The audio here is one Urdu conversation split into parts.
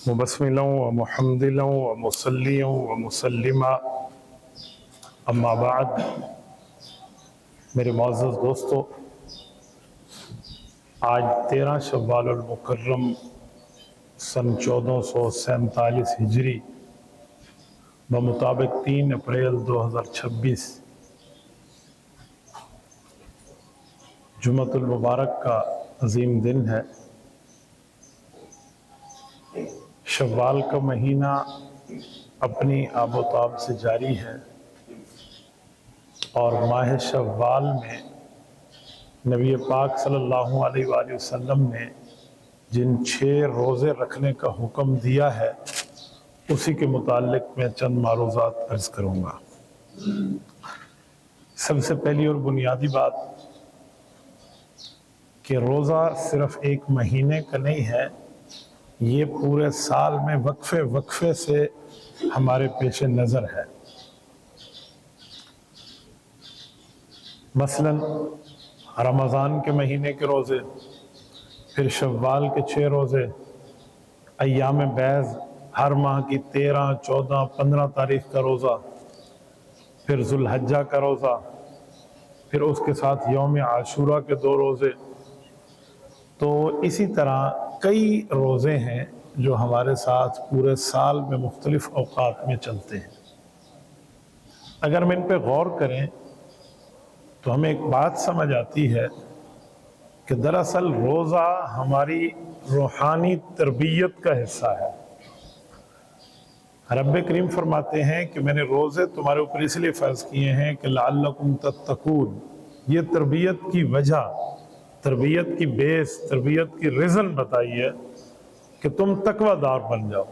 مبسملا و محمدلا و مسلیا و مسلما اما بعد، میرے معزز دوستو، آج 13 شوال المکرم سن 1447 ہجری بمطابق 3 اپریل 2026 جمعۃ المبارک کا عظیم دن ہے۔ شوال کا مہینہ اپنی آب و تاب سے جاری ہے، اور ماہ شوال میں نبی پاک صلی اللہ علیہ وآلہ وسلم نے جن 6 روزے رکھنے کا حکم دیا ہے، اسی کے متعلق میں چند معروضات عرض کروں گا۔ سب سے پہلی اور بنیادی بات کہ روزہ صرف ایک مہینے کا نہیں ہے، یہ پورے سال میں وقفے وقفے سے ہمارے پیش نظر ہے۔ مثلا رمضان کے مہینے کے روزے، پھر شوال کے 6 روزے، ایام بیض ہر ماہ کی 13، 14، 15 تاریخ کا روزہ، پھر ذو الحجہ کا روزہ، پھر اس کے ساتھ یوم عاشوراء کے 2 روزے۔ تو اسی طرح کئی روزے ہیں جو ہمارے ساتھ پورے سال میں مختلف اوقات میں چلتے ہیں۔ اگر ہم ان پہ غور کریں تو ہمیں ایک بات سمجھ آتی ہے کہ دراصل روزہ ہماری روحانی تربیت کا حصہ ہے۔ رب کریم فرماتے ہیں کہ میں نے روزے تمہارے اوپر اس لیے فرض کیے ہیں کہ لعلکم تتقون، یہ تربیت کی وجہ، تربیت کی بیس، تربیت کی ریزن بتائی ہے کہ تم تقوی دار بن جاؤ۔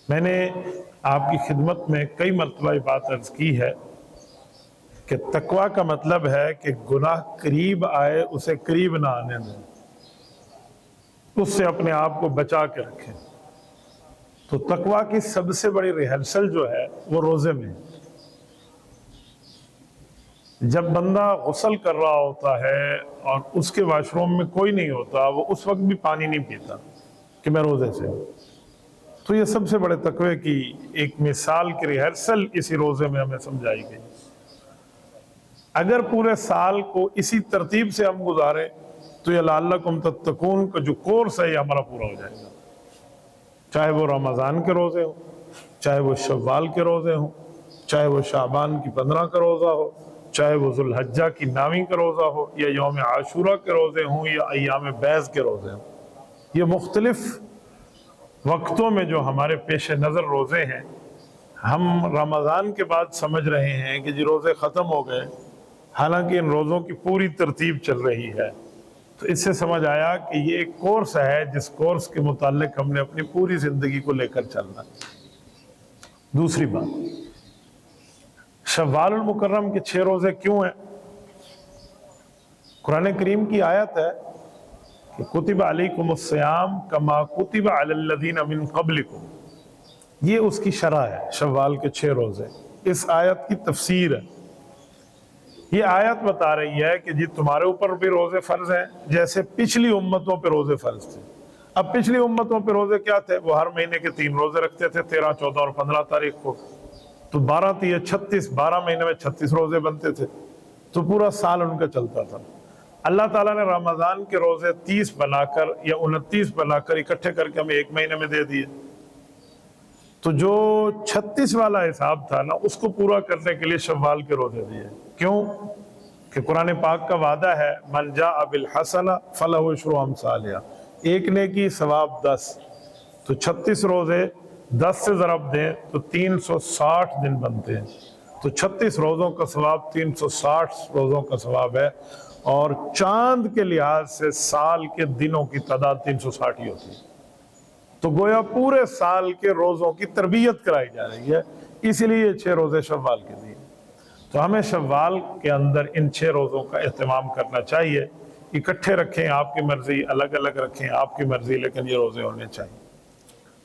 میں نے آپ کی خدمت میں کئی مرتبہ یہ بات عرض کی ہے کہ تقوی کا مطلب ہے کہ گناہ قریب آئے اسے قریب نہ آنے دیں، اس سے اپنے آپ کو بچا کے رکھیں۔ تو تقوی کی سب سے بڑی ریہرسل جو ہے وہ روزے میں ہے۔ جب بندہ غسل کر رہا ہوتا ہے اور اس کے واش روم میں کوئی نہیں ہوتا، وہ اس وقت بھی پانی نہیں پیتا کہ میں روزے سے ہوں۔ تو یہ سب سے بڑے تقوی کی ایک مثال کی ریہرسل اسی روزے میں ہمیں سمجھائی گئی۔ اگر پورے سال کو اسی ترتیب سے ہم گزاریں تو یہ لعلکم تتقون کا جو کورس ہے یہ ہمارا پورا ہو جائے گا، چاہے وہ رمضان کے روزے ہوں، چاہے وہ شوال کے روزے ہوں، چاہے وہ شعبان کی 15 کا روزہ ہو، چاہے وہ ذو الحجہ کی 9ویں کا روزہ ہو، یا یوم عاشوراء کے روزے ہوں، یا ایام بیض کے روزے ہوں۔ یہ مختلف وقتوں میں جو ہمارے پیش نظر روزے ہیں، ہم رمضان کے بعد سمجھ رہے ہیں کہ جی روزے ختم ہو گئے، حالانکہ ان روزوں کی پوری ترتیب چل رہی ہے۔ تو اس سے سمجھ آیا کہ یہ ایک کورس ہے جس کورس کے متعلق ہم نے اپنی پوری زندگی کو لے کر چلنا۔ دوسری بات، شوال المکرم کے 6 روزے کیوں ہیں؟ قرآن کریم کی آیت ہے کہ کتب علیکم الصیام کما کتب علی الذین من قبلکم، یہ اس کی شرح ہے، شوال کے 6 روزے۔ اس آیت کی تفسیر ہے۔ یہ آیت بتا رہی ہے کہ جی تمہارے اوپر بھی روزے فرض ہیں جیسے پچھلی امتوں پہ روزے فرض تھے۔ اب پچھلی امتوں پہ روزے کیا تھے؟ وہ ہر مہینے کے 3 روزے رکھتے تھے، 13، 14 اور 15 تاریخ کو۔ تو 12 تیا 36، 12 مہینے میں 36 روزے بنتے تھے، تو پورا سال ان کا چلتا تھا۔ اللہ تعالیٰ نے رمضان کے روزے 30 بنا کر یا 29 بنا کر اکٹھے کر کے ہمیں ایک مہینے میں دے دیے۔ تو جو 36 والا حساب تھا نا، اس کو پورا کرنے کے لیے شوال کے روزے دیے۔ کیوں؟ کہ قرآن پاک کا وعدہ ہے من جاء بالحسنہ فلہ عشر امثالہا، ایک نیکی ثواب 10۔ تو 36 روزے 10 سے ضرب دیں تو 360 دن بنتے ہیں۔ تو 36 روزوں کا ثواب 360 روزوں کا ثواب ہے، اور چاند کے لحاظ سے سال کے دنوں کی تعداد 360 ہی ہوتی ہے۔ تو گویا پورے سال کے روزوں کی تربیت کرائی جا رہی ہے، اسی لیے یہ 6 روزے شوال کے دیے۔ تو ہمیں شوال کے اندر ان 6 روزوں کا اہتمام کرنا چاہیے۔ اکٹھے رکھیں آپ کی مرضی، الگ الگ رکھیں آپ کی مرضی، لیکن یہ روزے ہونے چاہیے۔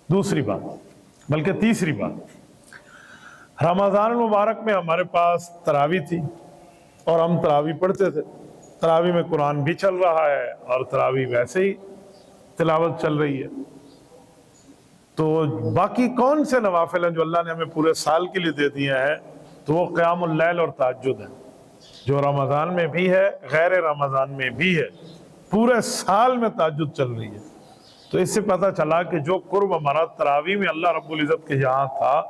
دوسری بات، بلکہ تیسری بات، رمضان المبارک میں ہمارے پاس تراویح تھی اور ہم تراویح پڑھتے تھے۔ تراویح میں قرآن بھی چل رہا ہے اور تراویح ویسے ہی تلاوت چل رہی ہے۔ تو باقی کون سے نوافل ہیں جو اللہ نے ہمیں پورے سال کے لیے دے دیا ہے؟ تو وہ قیام اللیل اور تہجد ہے، جو رمضان میں بھی ہے، غیر رمضان میں بھی ہے، پورے سال میں تہجد چل رہی ہے۔ تو اس سے پتہ چلا کہ جو قرب ہمارا تراویح میں اللہ رب العزت کے یہاں تھا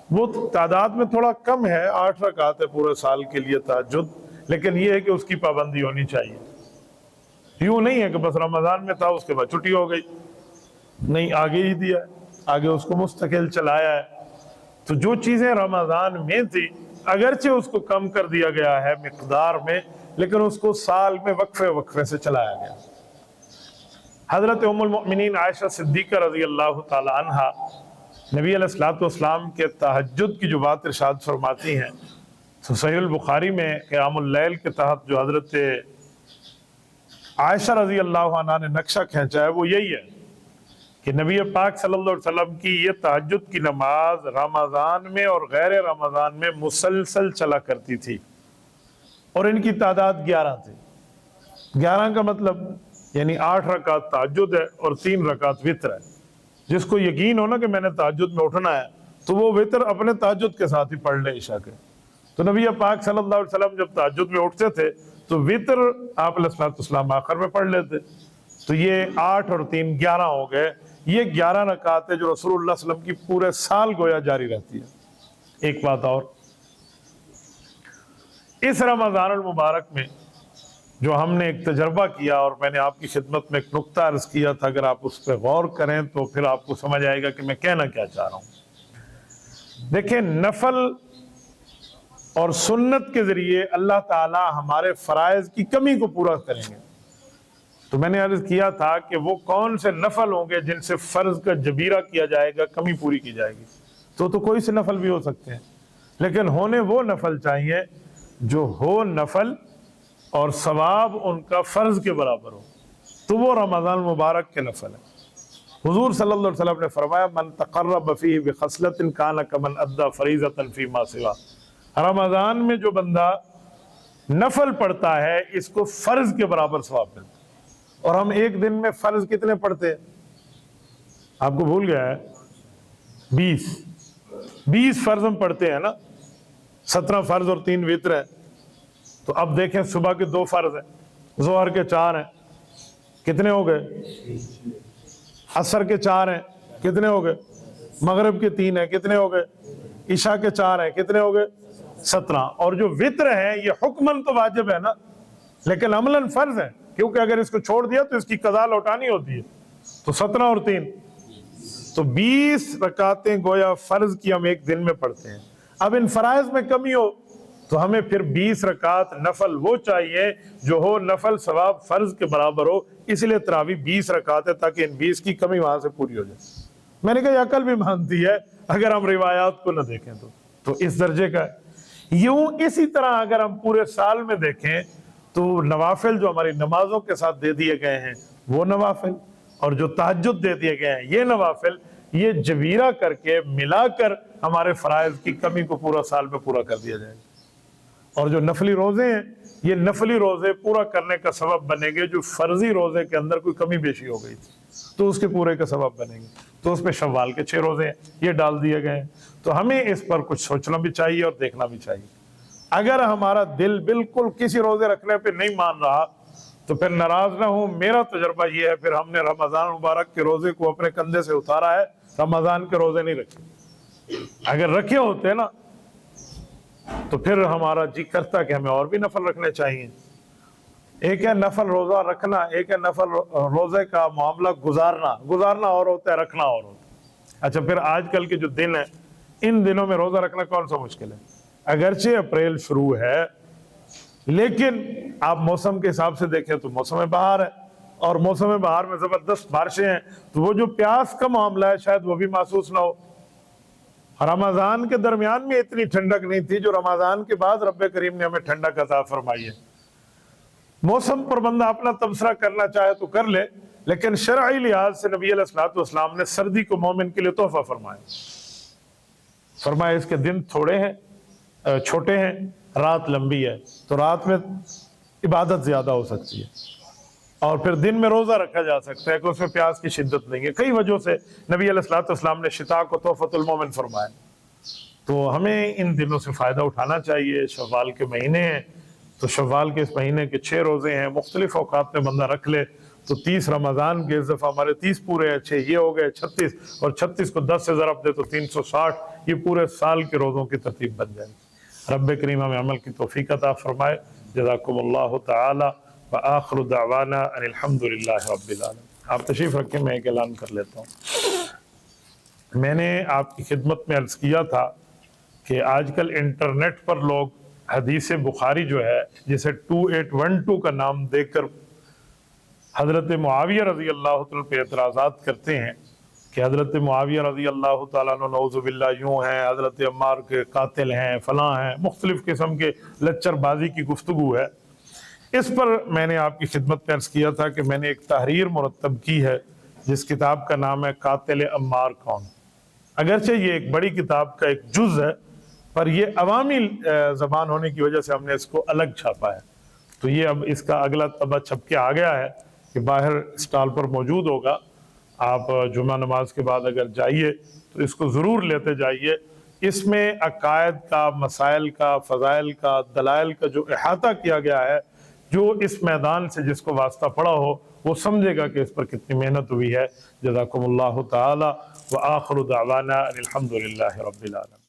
وہ تعداد میں تھوڑا کم ہے، 8 رکعت ہے پورے سال کے لیے تہجد، لیکن یہ ہے کہ اس کی پابندی ہونی چاہیے۔ یوں نہیں ہے کہ بس رمضان میں تھا اس کے بعد چھٹی ہو گئی، نہیں، آگے ہی دیا ہے، آگے اس کو مستقل چلایا ہے۔ تو جو چیزیں رمضان میں تھی اگرچہ اس کو کم کر دیا گیا ہے مقدار میں، لیکن اس کو سال میں وقفے وقفے سے چلایا گیا۔ حضرت ام المؤمنین عائشہ صدیقہ رضی اللہ تعالی عنہا نبی علیہ الصلوۃ والسلام کے تہجد کی جو بات ارشاد فرماتی ہیں، تو صحیح البخاری میں قیام اللیل کے تحت جو حضرت عائشہ رضی اللہ عنہا نے نقشہ کھینچا ہے وہ یہی ہے کہ نبی پاک صلی اللہ علیہ وسلم کی یہ تہجد کی نماز رمضان میں اور غیر رمضان میں مسلسل چلا کرتی تھی، اور ان کی تعداد 11 تھی۔ 11 کا مطلب یعنی 8 رکعت تہجد ہے اور 3 رکعت وتر ہے۔ جس کو یقین ہو نا کہ میں نے تہجد میں اٹھنا ہے تو وہ وتر اپنے تہجد کے ساتھ ہی پڑھ لے عشاء کے۔ تو نبی پاک صلی اللہ علیہ وسلم جب تہجد میں اٹھتے تھے تو وتر آپ علیہ الصلوۃ والسلام آخر میں پڑھ لیتے۔ تو یہ 8 اور 3 11 ہو گئے۔ یہ 11 رکعتیں جو رسول اللہ صلی اللہ علیہ وسلم کی پورے سال گویا جاری رہتی ہے۔ ایک بات اور، اس رمضان المبارک میں جو ہم نے ایک تجربہ کیا، اور میں نے آپ کی خدمت میں ایک نقطہ عرض کیا تھا، اگر آپ اس پہ غور کریں تو پھر آپ کو سمجھ آئے گا کہ میں کہنا کیا چاہ رہا ہوں۔ دیکھیں، نفل اور سنت کے ذریعے اللہ تعالی ہمارے فرائض کی کمی کو پورا کریں گے۔ تو میں نے عرض کیا تھا کہ وہ کون سے نفل ہوں گے جن سے فرض کا جبیرہ کیا جائے گا، کمی پوری کی جائے گی؟ تو کوئی سے نفل بھی ہو سکتے ہیں، لیکن ہونے وہ نفل چاہیے جو ہو نفل اور ثواب ان کا فرض کے برابر ہو، تو وہ رمضان مبارک کے نفل ہے۔ حضور صلی اللہ علیہ وسلم نے فرمایا من تقرب فیہ بخصلۃ کان کمن ادی فریضۃ فیما سوا۔ رمضان میں جو بندہ نفل پڑھتا ہے اس کو فرض کے برابر ثواب ملتا ہے۔ اور ہم ایک دن میں فرض کتنے پڑھتے ہیں؟ آپ کو بھول گیا ہے؟ 20 فرض ہم پڑھتے ہیں نا، 17 فرض اور 3 وتر ہے۔ تو اب دیکھیں، صبح کے 2 فرض ہیں، ظہر کے 4 ہیں، کتنے ہو گئے؟ عصر کے 4 ہیں، کتنے ہو گئے؟ مغرب کے 3 ہیں، کتنے ہو گئے؟ عشاء کے 4 ہیں، کتنے ہو گئے؟ 17۔ اور جو وتر ہے یہ حکماً تو واجب ہے نا، لیکن عملاً فرض ہے، کیونکہ اگر اس کو چھوڑ دیا تو اس کی قضا لوٹانی ہوتی ہے۔ تو 17 اور 3 تو 20 رکعتیں گویا فرض کی ہم ایک دن میں پڑھتے ہیں۔ اب ان فرائض میں کمی ہو تو ہمیں پھر 20 رکعت نفل وہ چاہیے جو ہو نفل ثواب فرض کے برابر ہو، اس لیے تراویح 20 رکعت ہے تاکہ ان 20 کی کمی وہاں سے پوری ہو جائے۔ میں نے کہا یہ عقل بھی مانتی ہے اگر ہم روایات کو نہ دیکھیں تو اس درجے کا ہے۔ یوں اسی طرح اگر ہم پورے سال میں دیکھیں تو نوافل جو ہماری نمازوں کے ساتھ دے دیے گئے ہیں وہ نوافل، اور جو تہجد دے دیے گئے ہیں یہ نوافل، یہ جبیرہ کر کے ملا کر ہمارے فرائض کی کمی کو پورا سال میں پورا کر دیا جائے گا۔ اور جو نفلی روزے ہیں یہ نفلی روزے پورا کرنے کا سبب بنیں گے، جو فرضی روزے کے اندر کوئی کمی بیشی ہو گئی تھی تو اس کے پورے کا سبب بنیں گے۔ تو اس پہ شوال کے 6 روزے ہیں، یہ ڈال دیے گئے ہیں۔ تو ہمیں اس پر کچھ سوچنا بھی چاہیے اور دیکھنا بھی چاہیے۔ اگر ہمارا دل بالکل کسی روزے رکھنے پہ نہیں مان رہا تو پھر ناراض نہ ہوں، میرا تجربہ یہ ہے پھر ہم نے رمضان مبارک کے روزے کو اپنے کندھے سے اتارا ہے، رمضان کے روزے نہیں رکھے۔ اگر رکھے ہوتے نا تو پھر ہمارا جی کرتا کہ ہمیں اور بھی نفل رکھنے چاہیے۔ ایک ہے نفل روزہ رکھنا، ایک ہے نفل روزے کا معاملہ گزارنا اور ہوتا ہے، رکھنا اور ہوتا ہے۔ اچھا، پھر آج کل کے جو دن ہیں ان دنوں میں روزہ رکھنا کون سا مشکل ہے؟ اگرچہ اپریل شروع ہے لیکن آپ موسم کے حساب سے دیکھیں تو موسم بہار ہے، اور موسم بہار میں زبردست بارشیں ہیں، تو وہ جو پیاس کا معاملہ ہے شاید وہ بھی محسوس نہ ہو۔ رمضان کے درمیان میں اتنی ٹھنڈک نہیں تھی جو رمضان کے بعد رب کریم نے ہمیں ٹھنڈک عطا فرمائی ہے۔ موسم پر بندہ اپنا تبصرہ کرنا چاہے تو کر لے، لیکن شرعی لحاظ سے نبی علیہ الصلوۃ والسلام نے سردی کو مومن کے لیے تحفہ فرمایا اس کے دن چھوٹے ہیں، رات لمبی ہے، تو رات میں عبادت زیادہ ہو سکتی ہے۔ اور پھر دن میں روزہ رکھا جا سکتا ہے کہ اس میں پیاس کی شدت نہیں ہے. کئی وجہوں سے نبی علیہ الصلوۃ والسلام نے شتاء کو تحفۃ المومن فرمایا. تو ہمیں ان دنوں سے فائدہ اٹھانا چاہیے. شوال کے مہینے ہیں تو شوال کے اس مہینے کے 6 روزے ہیں, مختلف اوقات میں بندہ رکھ لے تو 30 رمضان کے اس دفعہ ہمارے 30 پورے ہیں, 6 یہ ہو گئے 36, اور 36 کو 10 سے ضرب دے تو 360, یہ پورے سال کے روزوں کی ترتیب بن جائے گی. رب کریم ہمیں عمل کی توفیق عطا فرمائے. جزاکم اللہ تعالی وآخر دعوانا ان الحمد للہ رب العالمین. آپ تشریف رکھیں, میں ایک اعلان کر لیتا ہوں. میں نے آپ کی خدمت میں عرض کیا تھا کہ آج کل انٹرنیٹ پر لوگ حدیث بخاری جو ہے جسے 2812 کا نام دے کر حضرت معاویہ رضی اللہ تعالیٰ پہ اعتراضات کرتے ہیں کہ حضرت معاویہ رضی اللہ تعالیٰ عنہ نعوذ باللہ یوں ہیں, حضرت عمار کے قاتل ہیں, فلاں ہیں, مختلف قسم کے لچر بازی کی گفتگو ہے. اس پر میں نے آپ کی خدمت میں عرض کیا تھا کہ میں نے ایک تحریر مرتب کی ہے جس کتاب کا نام ہے قاتل عمار کون. اگرچہ یہ ایک بڑی کتاب کا ایک جز ہے پر یہ عوامی زبان ہونے کی وجہ سے ہم نے اس کو الگ چھاپا ہے. تو یہ اب اس کا اگلا طبع چھپ کے آ گیا ہے کہ باہر اسٹال پر موجود ہوگا. آپ جمعہ نماز کے بعد اگر جائیے تو اس کو ضرور لیتے جائیے. اس میں عقائد کا, مسائل کا, فضائل کا, دلائل کا جو احاطہ کیا گیا ہے, جو اس میدان سے جس کو واسطہ پڑا ہو وہ سمجھے گا کہ اس پر کتنی محنت ہوئی ہے. جزاکم اللہ تعالی وآخر دعوانا ان الحمد للہ رب العالمین.